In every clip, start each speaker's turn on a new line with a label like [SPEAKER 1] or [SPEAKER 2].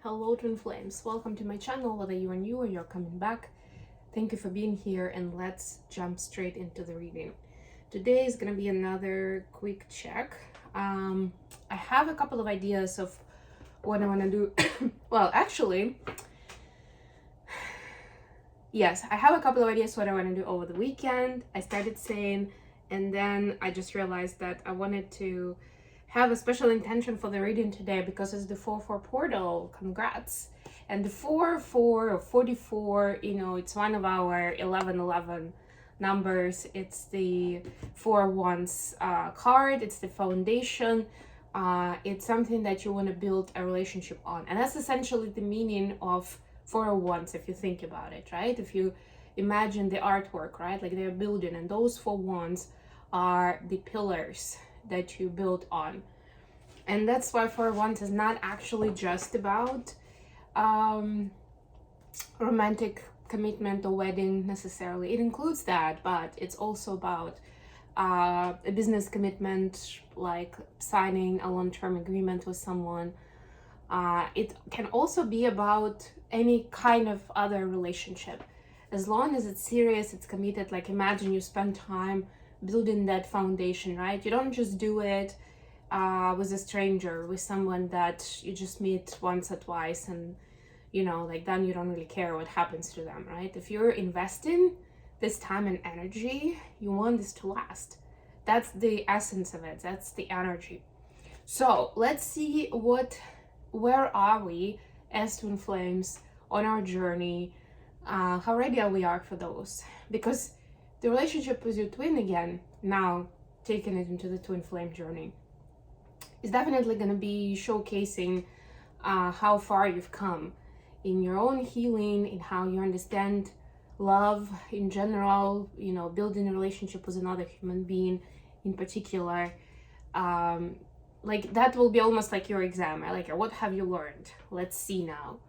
[SPEAKER 1] Hello twin flames, welcome to my channel, whether you are new or you're coming back. Thank you for being here, and let's jump straight into the reading. Today is going to be another quick check. I have a couple of ideas of what I want to do. Well, actually, yes, I have a couple of ideas what I want to do over the weekend. I started saying, and then I just realized that I wanted to have a special intention for the reading today because it's the 4-4 portal. Congrats. And the 4-4 or 44, it's one of our 11-11 numbers. It's the 4 wands card. It's the foundation. It's something that you want to build a relationship on. And that's essentially the meaning of 4 of wands, if you think about it, right? If you imagine the artwork, right? Like they're building, and those 4 wands are the pillars that you build on. And that's why 4 of wands is not actually just about romantic commitment or wedding necessarily. It includes that, but it's also about a business commitment, like signing a long-term agreement with someone. It can also be about any kind of other relationship, as long as it's serious, it's committed. Like imagine you spend time building that foundation, right? You don't just do it with a stranger, with someone that you just meet once or twice, and like then you don't really care what happens to them, right? If you're investing this time and energy, you want this to last. That's the essence of it. That's the energy. So let's see where are we as twin flames on our journey, how ready we are for those, because the relationship with your twin, again, now taking it into the twin flame journey, is definitely going to be showcasing how far you've come in your own healing, in how you understand love in general, building a relationship with another human being in particular. Like that will be almost like your exam, right? Like, what have you learned? Let's see now,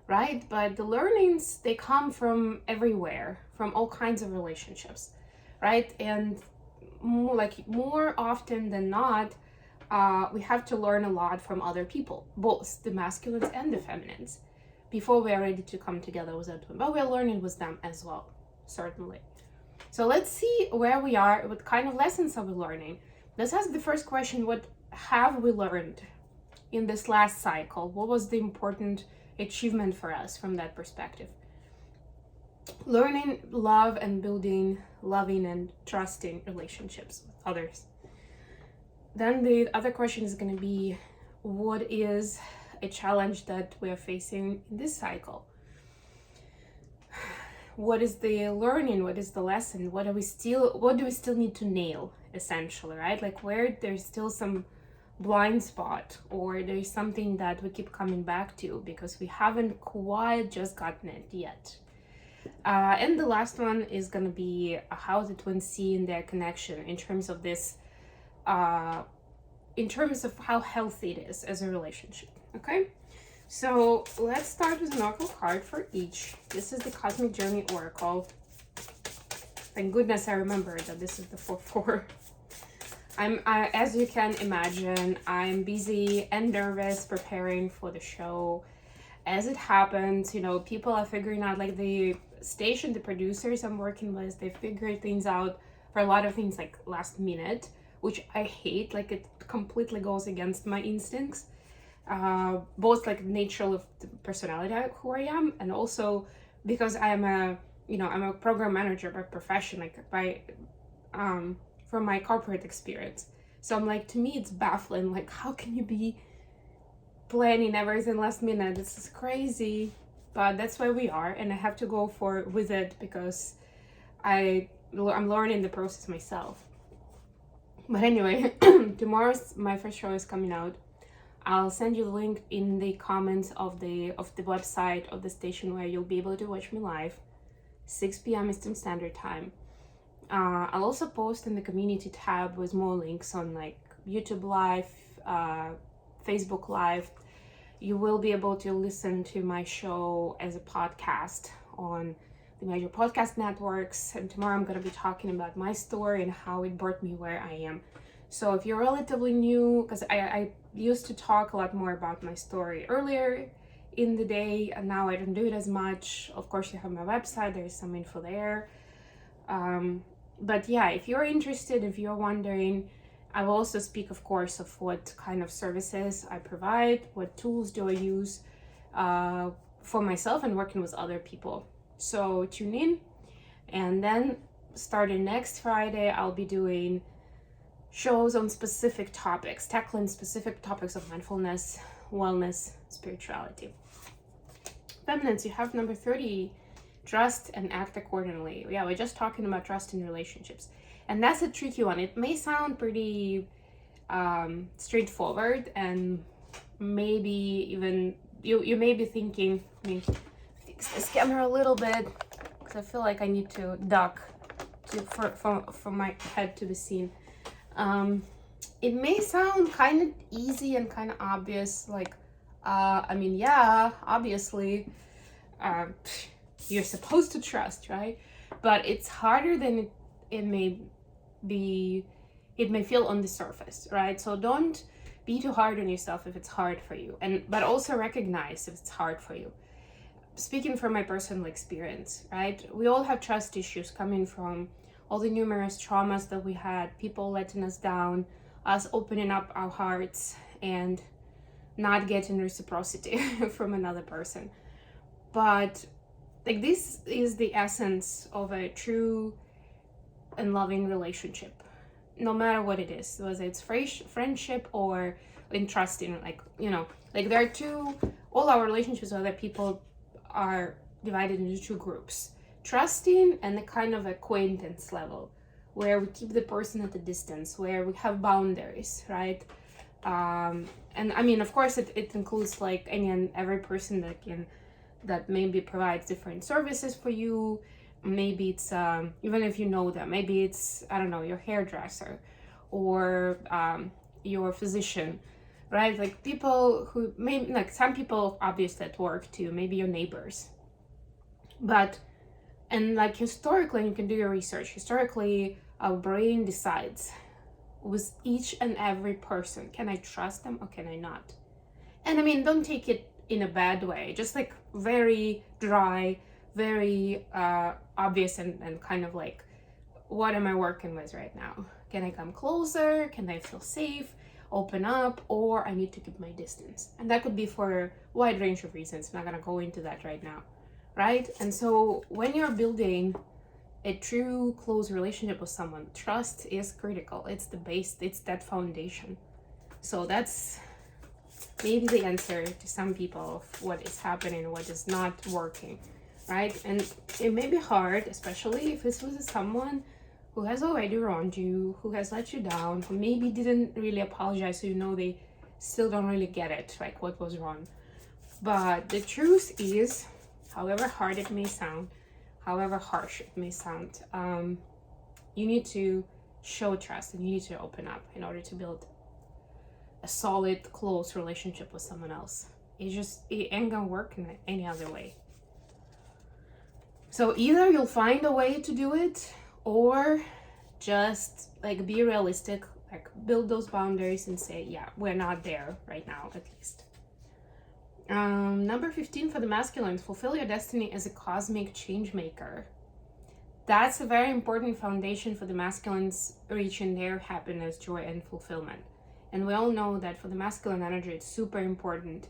[SPEAKER 1] right? But the learnings, they come from everywhere, from all kinds of relationships, right? And more often than not, we have to learn a lot from other people, both the masculines and the feminines, before we are ready to come together with that one. But we're learning with them as well, certainly. So let's see where we are, what kind of lessons are we learning. Let's ask the first question: what have we learned in this last cycle? What was the important achievement for us from that perspective? Learning love and building loving and trusting relationships with others. Then the other question is going to be, what is a challenge that we are facing in this cycle? What is the learning? What is the lesson? What do we still need to nail, essentially, right? Like where there's still some blind spot, or there's something that we keep coming back to because we haven't quite just gotten it yet. And the last one is going to be how the twins see in their connection in terms of this, in terms of how healthy it is as a relationship. Okay, so let's start with an oracle card for each. This is the Cosmic Journey Oracle. Thank goodness I remember that this is the 4-4. As you can imagine, I'm busy and nervous preparing for the show. As it happens, people are figuring out, like the station, the producers I'm working with, they figure things out for a lot of things like last minute, which I hate. Like it completely goes against my instincts, both like nature of the personality who I am, and also because I'm a program manager by profession, like from my corporate experience. So I'm like, to me it's baffling, like how can you be planning everything last minute? This is crazy, but that's where we are, and I have to go with it because I'm learning the process myself. But anyway, tomorrow's my first show is coming out. I'll send you the link in the comments of the website of the station where you'll be able to watch me live, 6 p.m. Eastern Standard Time. I'll also post in the community tab with more links on like YouTube Live, Facebook Live. You will be able to listen to my show as a podcast on the major podcast networks. And tomorrow I'm going to be talking about my story and how it brought me where I am. So if you're relatively new, because I used to talk a lot more about my story earlier in the day, and now I don't do it as much. Of course, you have my website, there's some info there. But yeah, if you're interested, if you're wondering, I will also speak, of course, of what kind of services I provide, what tools do I use for myself and working with other people. So tune in. And then starting next Friday, I'll be doing shows on specific topics, tackling specific topics of mindfulness, wellness, spirituality. Feminines, you have number 30, trust and act accordingly. Yeah, we're just talking about trust in relationships. And that's a tricky one. It may sound pretty straightforward, and maybe even you may be thinking, let me fix this camera a little bit because I feel like I need to duck from my head to the scene. It may sound kind of easy and kind of obvious, like I mean, yeah, obviously you're supposed to trust, right? But it's harder than it may be, it may feel on the surface, right? So don't be too hard on yourself if it's hard for you, but also recognize if it's hard for you. Speaking from my personal experience, right? We all have trust issues coming from all the numerous traumas that we had, people letting us down, us opening up our hearts and not getting reciprocity from another person. But like, this is the essence of a true and loving relationship, no matter what it is, whether it's friendship or in trusting, like, you know, like there are all our relationships with other people are divided into two groups: trusting and the kind of acquaintance level, where we keep the person at a distance, where we have boundaries, right? And I mean, of course, it includes like any and every person that maybe provides different services for you. Maybe it's even if you know them, maybe it's, I don't know, your hairdresser or your physician, right? Like people who maybe, like some people obviously at work too, maybe your neighbors. But and like historically, you can do your research, historically our brain decides with each and every person, can I trust them or can I not? And I mean, don't take it in a bad way, just like very dry, very obvious and kind of like, what am I working with right now? Can I come closer? Can I feel safe? Open up? Or I need to keep my distance? And that could be for a wide range of reasons. I'm not gonna go into that right now, right? And so when you're building a true close relationship with someone, trust is critical. It's the base, it's that foundation. So that's maybe the answer to some people of what is happening, what is not working, right? And it may be hard, especially if this was someone who has already wronged you, who has let you down, who maybe didn't really apologize, so you know they still don't really get it, like what was wrong. But the truth is, however hard it may sound, however harsh it may sound, you need to show trust and you need to open up in order to build a solid, close relationship with someone else. It ain't gonna work in any other way. So either you'll find a way to do it, or just like be realistic, like build those boundaries and say, yeah, we're not there right now, at least. Number 15 for the masculine, fulfill your destiny as a cosmic change maker. That's a very important foundation for the masculines reaching their happiness, joy, and fulfillment. And we all know that for the masculine energy, it's super important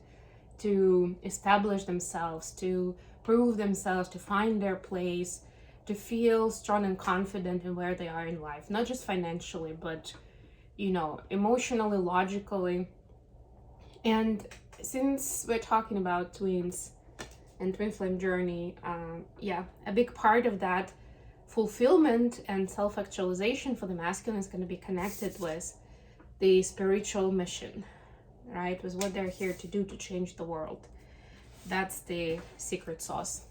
[SPEAKER 1] to establish themselves, to prove themselves, to find their place, to feel strong and confident in where they are in life, not just financially, but, you know, emotionally, logically. And since we're talking about twins and twin flame journey, a big part of that fulfillment and self-actualization for the masculine is going to be connected with the spiritual mission, right? With what they're here to do, to change the world. That's the secret sauce.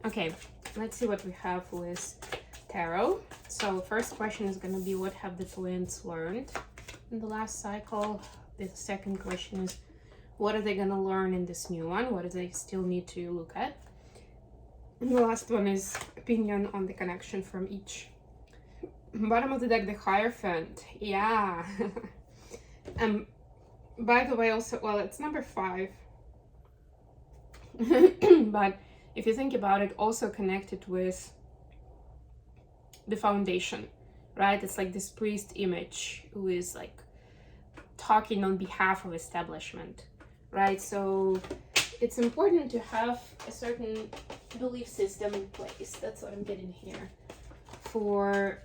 [SPEAKER 1] Okay, let's see what we have with tarot. So first question is going to be, what have the twins learned in the last cycle? The second question is, what are they going to learn in this new one? What do they still need to look at? And the last one is opinion on the connection from each. Bottom of the deck, the Hierophant. Yeah. By the way, also, well, it's number 5. But if you think about it, also connected with the foundation, right? It's like this priest image who is like talking on behalf of establishment, right? So it's important to have a certain belief system in place. That's what I'm getting here, for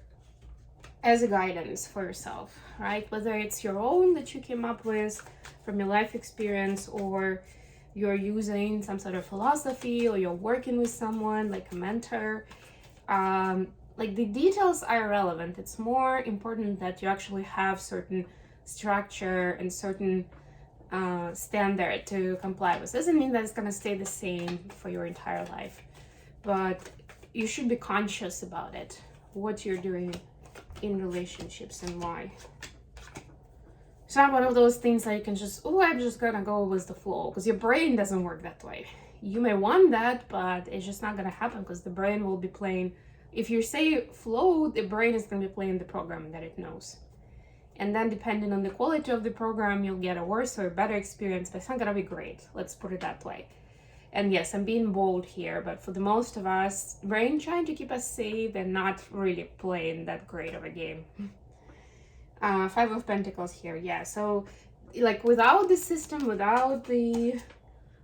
[SPEAKER 1] as a guidance for yourself, right? Whether it's your own that you came up with from your life experience, or you're using some sort of philosophy, or you're working with someone like a mentor. Like the details are irrelevant. It's more important that you actually have certain structure and certain standard to comply with. Doesn't mean that it's gonna stay the same for your entire life, but you should be conscious about it, what you're doing in relationships and why. It's not one of those things that you can just, oh, I'm just gonna go with the flow, because your brain doesn't work that way. You may want that, but it's just not gonna happen, because the brain will be playing, if you say flow, the brain is gonna be playing the program that it knows. And then depending on the quality of the program, you'll get a worse or a better experience, but it's not gonna be great. Let's put it that way. And yes, I'm being bold here, but for the most of us, brain trying to keep us safe and not really playing that great of a game. Five of Pentacles here, yeah. So like without the system, without the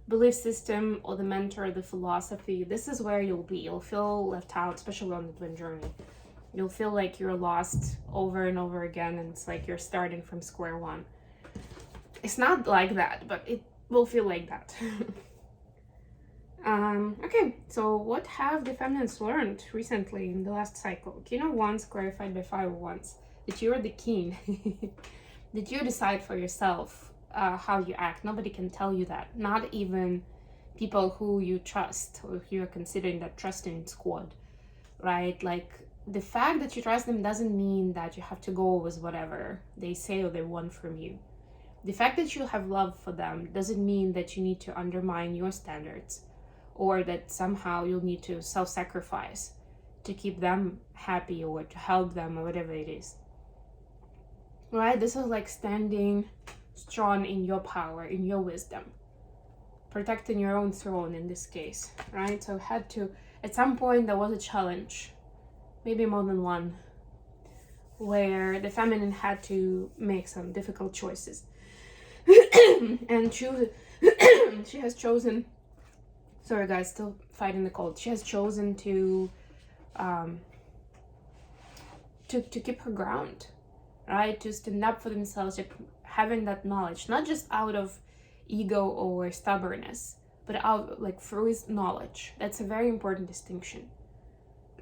[SPEAKER 1] belief system or the mentor, the philosophy, this is where you'll be. You'll feel left out, especially on the twin journey. You'll feel like you're lost over and over again, and it's like you're starting from square one. It's not like that, but it will feel like that. Okay, so what have the feminines learned recently in the last cycle? King of Wands clarified by Five of Wands. That you're the king. That you decide for yourself how you act. Nobody can tell you that. Not even people who you trust, or if you're considering that trusting squad, right? Like, the fact that you trust them doesn't mean that you have to go with whatever they say or they want from you. The fact that you have love for them doesn't mean that you need to undermine your standards, or that somehow you'll need to self-sacrifice to keep them happy or to help them or whatever it is. Right? This is like standing strong in your power, in your wisdom, protecting your own throne in this case, right? So had to, at some point there was a challenge, maybe more than one, where the feminine had to make some difficult choices. And choose, she has chosen, sorry guys, still fighting the cold. She has chosen to keep her ground, right? To stand up for themselves, like having that knowledge, not just out of ego or stubbornness, but out like through knowledge. That's a very important distinction,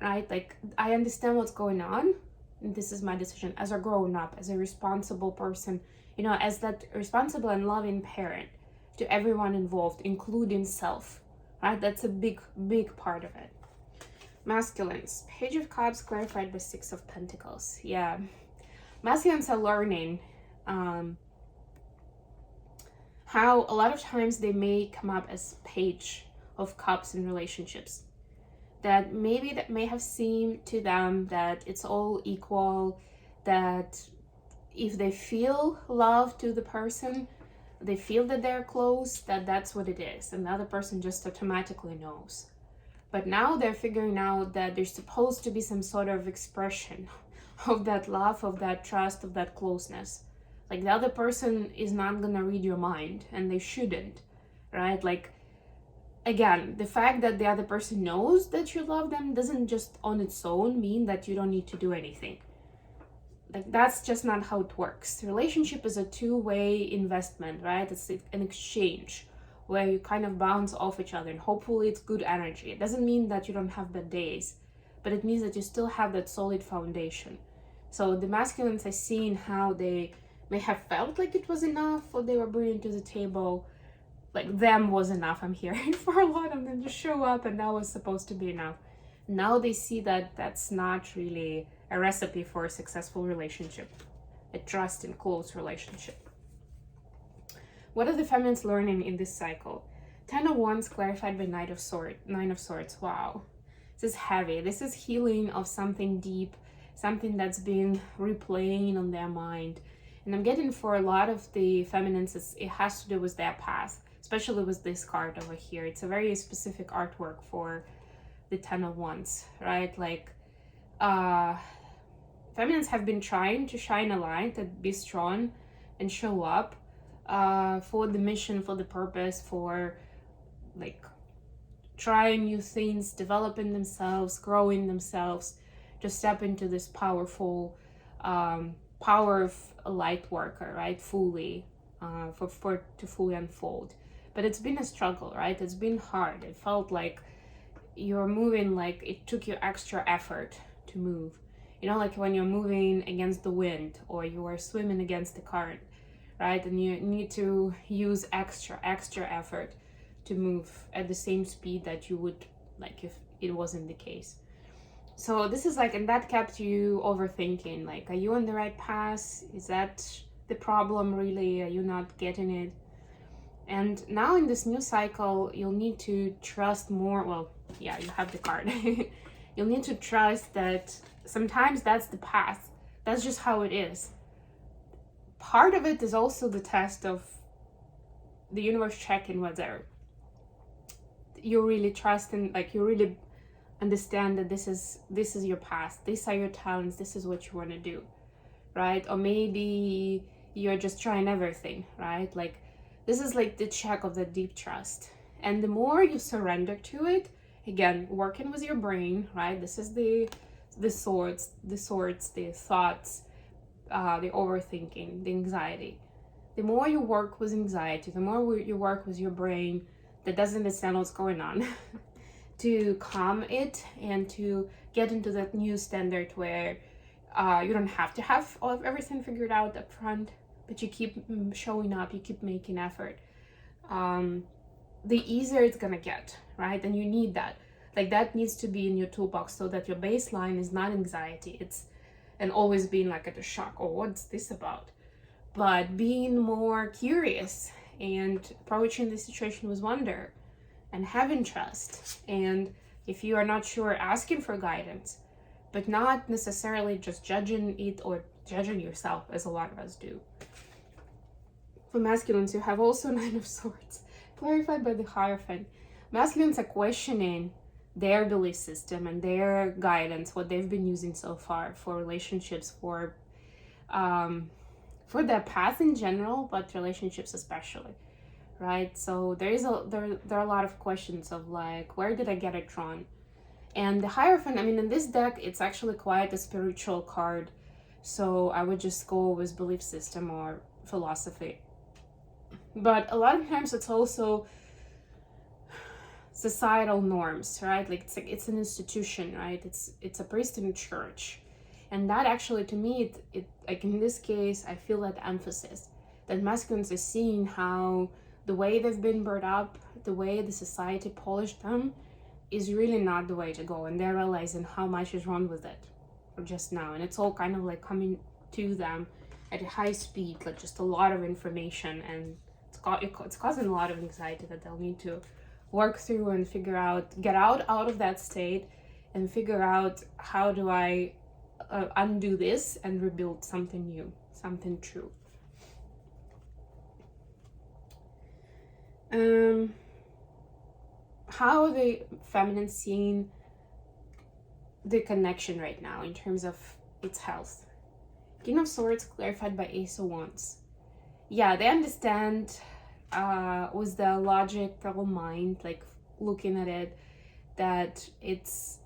[SPEAKER 1] right? Like, I understand what's going on, and this is my decision as a grown up, as a responsible person, you know, as that responsible and loving parent to everyone involved, including self, right? That's a big part of it. Masculines, Page of Cups clarified by Six of Pentacles. Yeah, masculines are learning how a lot of times they may come up as Page of Cups in relationships. That maybe that may have seemed to them that it's all equal, that if they feel love to the person, they feel that they're close, that that's what it is, and the other person just automatically knows. But now they're figuring out that there's supposed to be some sort of expression of that love, of that trust, of that closeness. Like, the other person is not gonna read your mind, and they shouldn't, right? Like, again, the fact that the other person knows that you love them doesn't just on its own mean that you don't need to do anything. Like, that's just not how it works. The relationship is a two-way investment, right? It's an exchange where you kind of bounce off each other, and hopefully it's good energy. It doesn't mean that you don't have bad days, but it means that you still have that solid foundation. So the masculines are seeing how they may have felt like it was enough what they were bringing to the table, like them was enough. I'm hearing for a lot of them to show up, and that was supposed to be enough. Now they see that that's not really a recipe for a successful relationship, a trust and close relationship. What are the feminines learning in this cycle? 10 of Wands clarified by Nine of Swords. Wow, this is heavy. This is healing of something deep, something that's been replaying on their mind. And I'm getting for a lot of the feminines, it has to do with their past. especially with this card over here. It's a very specific artwork for the Ten of Wands, right? Like, feminines have been trying to shine a light and be strong and show up for the mission, for the purpose, for like trying new things, developing themselves, growing themselves, to step into this powerful power of a light worker, right? Fully, to fully unfold. But it's been a struggle, right? It's been hard. It felt like you're moving, like it took you extra effort to move. You know, like when you're moving against the wind or you are swimming against the current, right? And you need to use extra effort to move at the same speed that you would like if it wasn't the case. So this is like, and that kept you overthinking, like, are you on the right path? Is that the problem really? Are you not getting it? And now in this new cycle, you'll need to trust more. Well, yeah, you have the card. You'll need to trust that sometimes that's the path. That's just how it is. Part of it is also the test of the universe checking whether you really trust and like you really understand that this is your path. These are your talents. This is what you want to do, right? Or maybe you're just trying everything, right? Like this is like the check of the deep trust. And the more you surrender to it, again, working with your brain, right? This is the thoughts, the thoughts, the overthinking, the anxiety. The more you work with anxiety, the more you work with your brain that doesn't understand what's going on, to calm it and to get into that new standard where you don't have to have everything figured out up front, but you keep showing up, you keep making effort. The easier it's gonna get, right? And you need that. Like that needs to be in your toolbox so that your baseline is not anxiety. It's and always being like at a shock, oh, what's this about? But being more curious and approaching the situation with wonder and having trust. And if you are not sure, asking for guidance, but not necessarily just judging it or judging yourself, as a lot of us do. For masculines, you have also Nine of Swords, clarified by the Hierophant. Masculines are questioning their belief system and their guidance, what they've been using so far for relationships, for their path in general, but relationships especially, right? So there are a lot of questions of like, where did I get it wrong? And the Hierophant, I mean, in this deck, it's actually quite a spiritual card. So I would just go with belief system or philosophy. But a lot of times it's also societal norms, right? Like it's an institution, right? It's a priest in a church. And that actually, to me, it like in this case, I feel that emphasis that masculines are seeing how the way they've been brought up, the way the society polished them, is really not the way to go. And they're realizing how much is wrong with it just now. And it's all kind of like coming to them at a high speed, like just a lot of information. And it's causing a lot of anxiety that they'll need to work through and figure out, get out of that state and figure out, how do I undo this and rebuild something new, something true. How are the feminine seeing the connection right now in terms of its health? King of Swords clarified by Ace of Wands. Yeah, they understand with the logical mind, like looking at it, that it's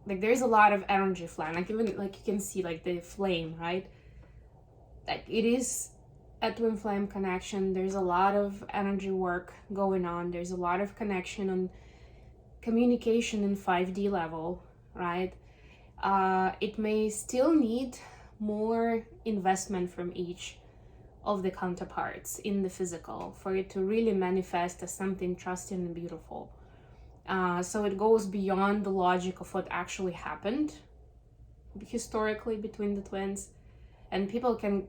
[SPEAKER 1] like there's a lot of energy flying, like even like you can see like the flame, right? Like it is a twin flame connection. There's a lot of energy work going on. There's a lot of connection on communication in 5D level, right? It may still need more investment from each of the counterparts in the physical for it to really manifest as something trusting and beautiful. So it goes beyond the logic of what actually happened historically between the twins, and people can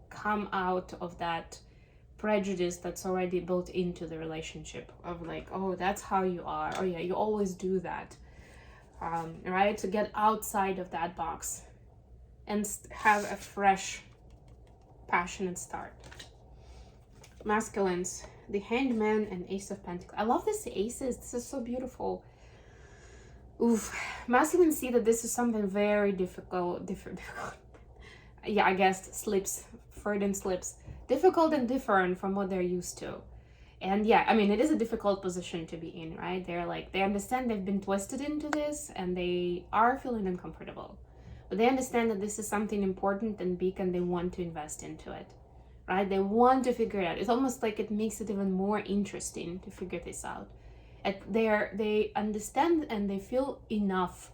[SPEAKER 1] come out of that prejudice that's already built into the relationship of like, oh, that's how you are, oh yeah, you always do that, right? To get outside of that box and have a fresh, passionate start. Masculines, the Hanged Man and Ace of Pentacles. I love this aces. This is so beautiful. Oof. Masculine see that this is something very difficult. Yeah, I guess slips. Freudian slips. Difficult and different from what they're used to. And yeah, I mean, it is a difficult position to be in, right? They're like, they understand they've been twisted into this and they are feeling uncomfortable. But they understand that this is something important and big and they want to invest into it, right? They want to figure it out. It's almost like it makes it even more interesting to figure this out. They understand and they feel enough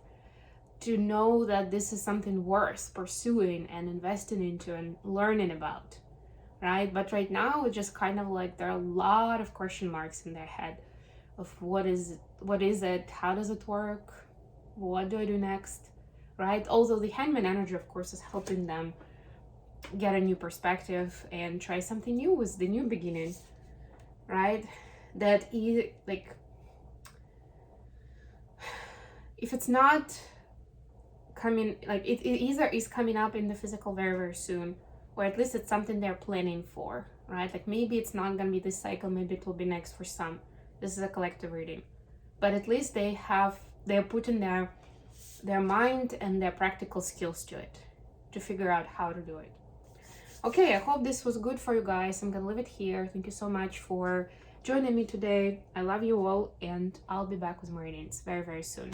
[SPEAKER 1] to know that this is something worth pursuing and investing into and learning about, right? But right now, it's just kind of like there are a lot of question marks in their head of what is it, how does it work, what do I do next, right? Although the Hangman energy, of course, is helping them get a new perspective and try something new with the new beginning, right? That like, if it's not coming, like it either is coming up in the physical very, very soon, or at least it's something they're planning for, right? Like maybe it's not gonna be this cycle, maybe it will be next for some. This is a collective reading. But at least they're putting their mind and their practical skills to it, to figure out how to do it. Okay, I hope this was good for you guys. I'm gonna leave it here. Thank you so much for joining me today. I love you all, and I'll be back with more readings very, very soon.